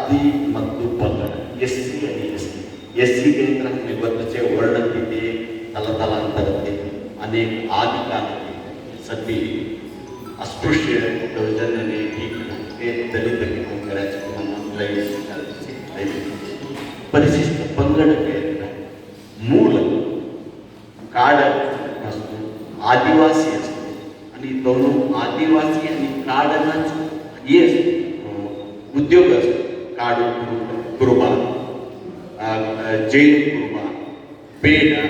ಜಾತಿ ಮತ್ತು ಪಂಗಡ SC आणि ST SC केंद्र निबंधचे वर्णन तिथे तलांतराचे अनेक आदि काळातील सगळी अस्पृश्य दौर्जन्याने हे दलित करायचे परिशिष्ट पंगड केंद्र मूल काड असतो आदिवासी असतो आणि दोन आदिवासी आणि काडनाच येस उद्योग असतो काड कुरुबा जैन कुरुबा पेडा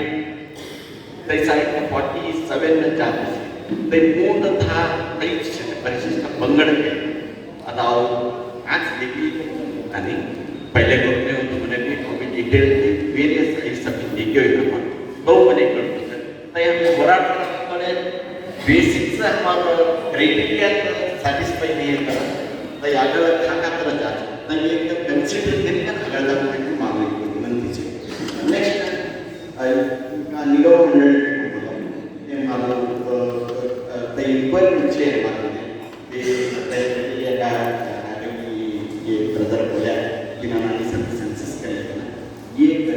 त्याचा 47 जाती ते पूर्णतः परिशिष्ट पंगड केंद्र आता आज देखील आणि पहिले ग्रुपने होतो म्हणे की आम्ही डिटेल वेरियस आई समिती घेऊया तो म्हणे करतो तर या मराठवाड्याकडे बेसिकचं हमारा क्राइटेरिया सॅटिस्फाई नाही आहे तर याकडे खाका करत जातो तर मी एकदम कन्सिडर करी का हागायला मागणी विनंतीची नेक्स्ट निगम मंडळ हे मला ते इन्क्वायरीचे मागणी ते ये ब्रदर बोला की नानांनी सेन्सस केलं एक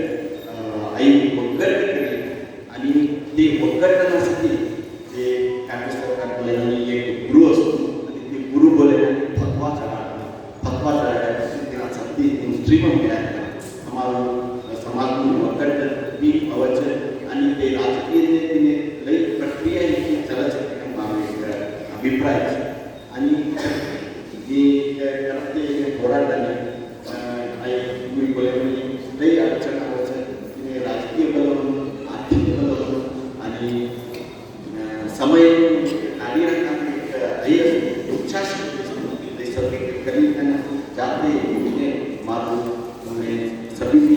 आई वगैरे केली आणि ते वगैरण्यासाठी ते काँग्रेस सरकार बोलल्याने एक गुरु असतो आणि ते गुरु बोलल्याने फतवा चढायला ती स्ट्रीम मिळाल्या आम्हाला समाज वगैरे मी अवचर आणि ते राजकीय नेत्याने लई प्रक्रिया ही चलायची अभिप्राय आणि हे करते होराटाने आई मी बोलले लई अडचण तिने राजकीय बल म्हणून आर्थिक बल म्हणून आणि समय नारी आई इच्छाशक्ती ते सभी करीब जाते मारू उन्हें सभी भी